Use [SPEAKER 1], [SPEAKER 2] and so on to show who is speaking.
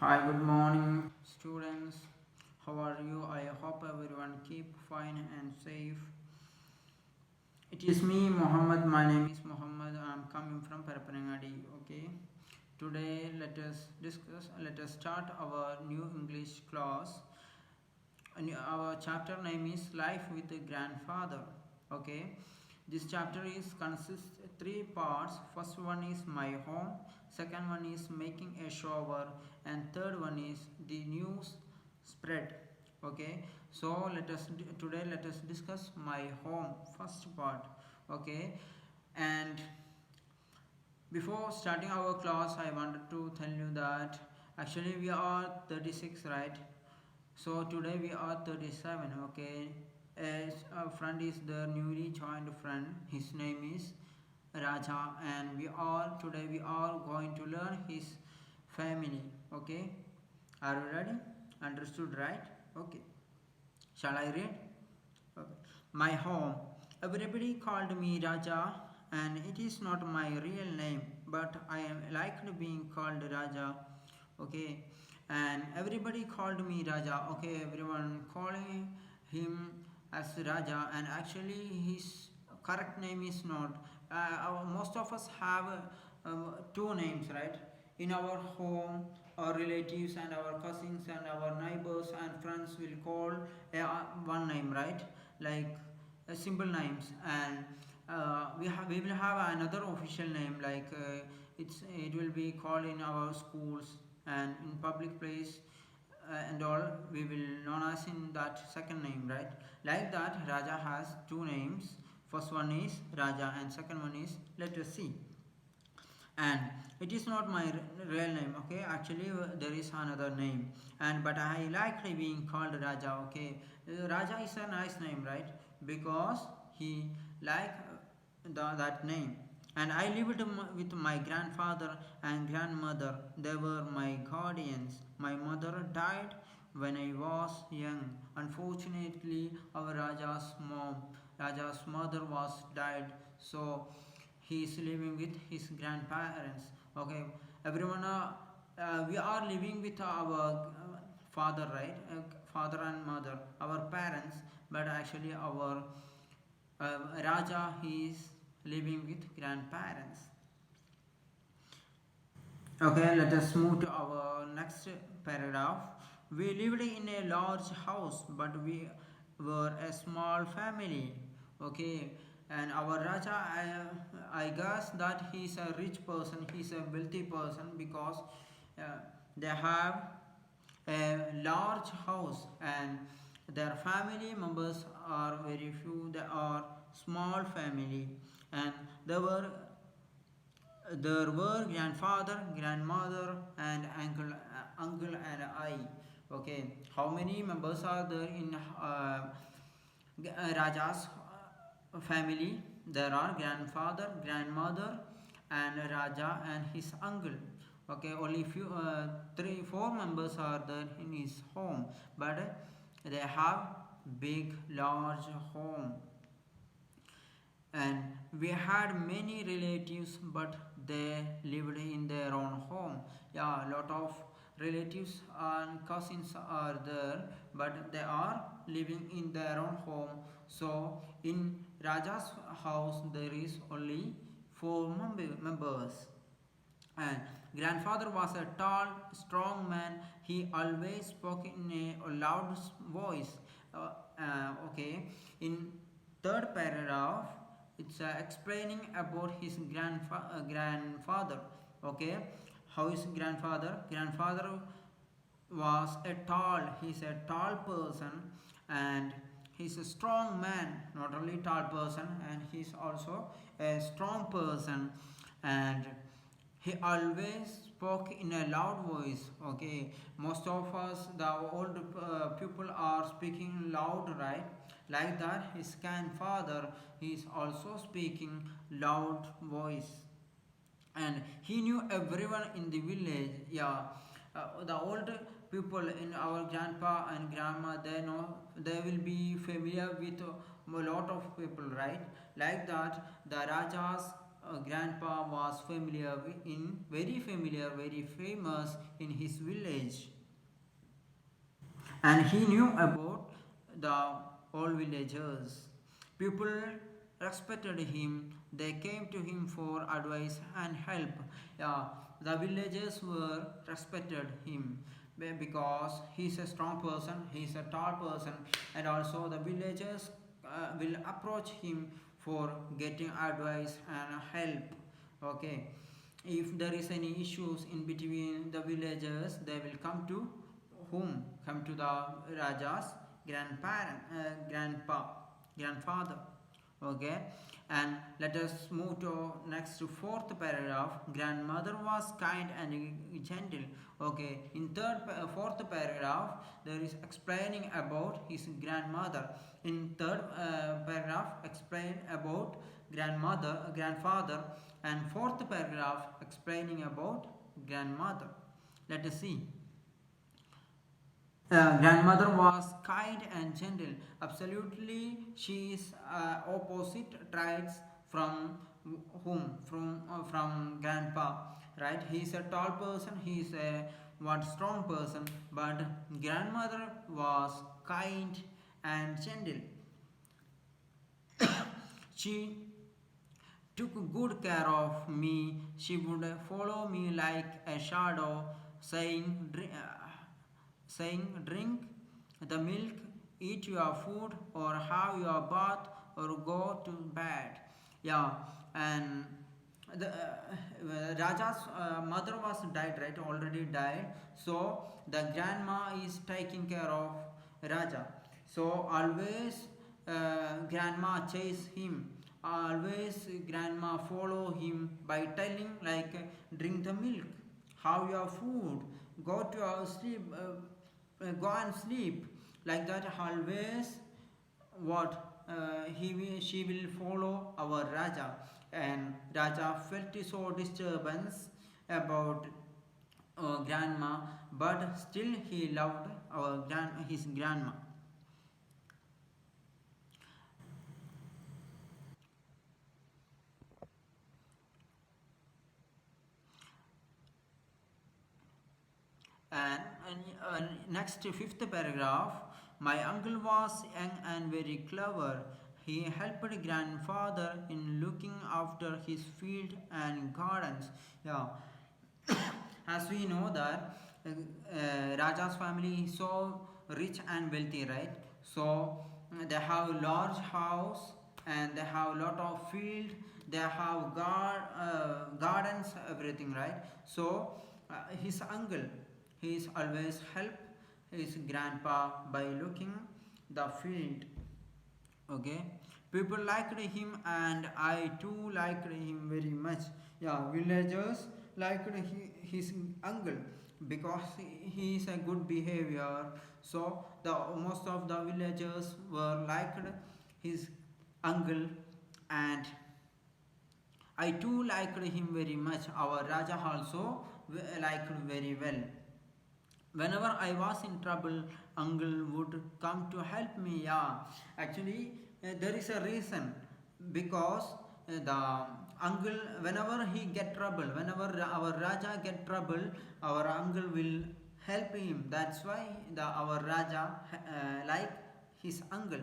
[SPEAKER 1] Hi, good morning, students. How are you? I hope everyone keep fine and safe. It is me, Muhammad. My name is Muhammad. I'm coming from Parapanangadi. Okay. Today, let us discuss. Let us start our new English class. Our chapter name is Life with a Grandfather. Okay. This chapter is consists three parts. First one is my home. Second one is making a shower, and third one is the news spread. Okay. So let us discuss my home first part. Okay. And before starting our class, I wanted to tell you that actually we are 36, right? So today we are 37. Okay, as a friend is the newly joined friend. His name is Raja, and we are going to learn his family. Okay, are you ready? Understood, right? Okay, shall I read? Okay. My home. Everybody called me Raja, and it is not my real name, but I am liked being called Raja. Okay, and everybody called me Raja. Okay, everyone calling him as Raja, and actually his correct name is not. Most of us have two names, right? In our home, our relatives and our cousins and our neighbors and friends will call one name, right? Like simple names, and we will have another official name like it will be called in our schools and in public place and all we will known as in that second name, right? Like that, Raja has two names. First one is Raja and second one is letter C. And it is not my real name. Okay, actually there is another name, and but I like being called Raja. Okay, Raja is a nice name, right? Because he like that name. And I lived with my grandfather and grandmother. They were my guardians. My mother died when I was young. Unfortunately, our Raja's mother was died, so he is living with his grandparents. Okay, everyone, we are living with our father, right? Father and mother, our parents, but actually our Raja, he is living with grandparents. Okay, let us move to our next paragraph. We lived in a large house, but we were a small family. Okay, and our Raja, I guess that he's a rich person, he's a wealthy person because uh, they have a large house and their family members are very few. They are small family, and they were there were grandfather, grandmother, and uncle and I. Okay, how many members are there in Raja's family? There are grandfather, grandmother, and Raja and his uncle. Okay, only few three, four members are there in his home, but they have big, large home. And we had many relatives, but they lived in their own home. Yeah, a lot of relatives and cousins are there, but they are living in their own home. So in Raja's house there is only four members. And grandfather was a tall, strong man. He always spoke in a loud voice. Okay, in third paragraph, it's explaining about his grandfather. Okay, how is grandfather? Grandfather was a tall. He's a tall person, and he's a strong man. Not only tall person, and he's also a strong person, and he always spoke in a loud voice. Okay, most of us, the old people, are speaking loud, right? Like that, his grandfather, he is also speaking loud voice, and he knew everyone in the village. Yeah, the old people in our grandpa and grandma, they know, they will be familiar with a lot of people, right? Like that, the Rajas grandpa was very familiar, very famous in his village, and he knew about the old villagers. People respected him, they came to him for advice and help. Yeah, the villagers were respected him because he's a strong person, he's a tall person, and also the villagers will approach him for getting advice and help. Okay, if there is any issues in between the villagers, they will come to whom? Come to the Raja's grandpa, grandfather. Okay, and let us move to next to fourth paragraph. Grandmother was kind and gentle. Okay, in fourth paragraph there is explaining about his grandmother. In third paragraph explain about grandfather, and fourth paragraph explaining about grandmother. Let us see. Grandmother was kind and gentle. Absolutely, she is opposite traits from whom? From grandpa, right? He is a tall person. He is a strong person. But grandmother was kind and gentle. She took good care of me. She would follow me like a shadow, saying, drink the milk, eat your food, or have your bath, or go to bed. Yeah, and the Raja's mother was died, right? Already died. So the grandma is taking care of Raja. So always grandma chase him. Always grandma follow him by telling like drink the milk, have your food, go to your sleep, go and sleep, like that. Always what she will follow our Raja, and Raja felt so disturbance about grandma, but still he loved his grandma. And next fifth paragraph, my uncle was young and very clever. He helped grandfather in looking after his field and gardens. Yeah, as we know that Raja's family is so rich and wealthy, right? So they have large house and they have lot of field. They have gardens, everything, right? So his uncle, he is always help his grandpa by looking the field. Okay, people liked him and I too liked him very much. Yeah, villagers liked his uncle because he is a good behavior. So the most of the villagers were liked his uncle, and I too liked him very much. Our Raja also liked very well. Whenever I was in trouble, uncle would come to help me. Yeah, actually, there is a reason, because the uncle, whenever he get trouble, whenever our Raja get trouble, our uncle will help him. That's why our Raja like his uncle.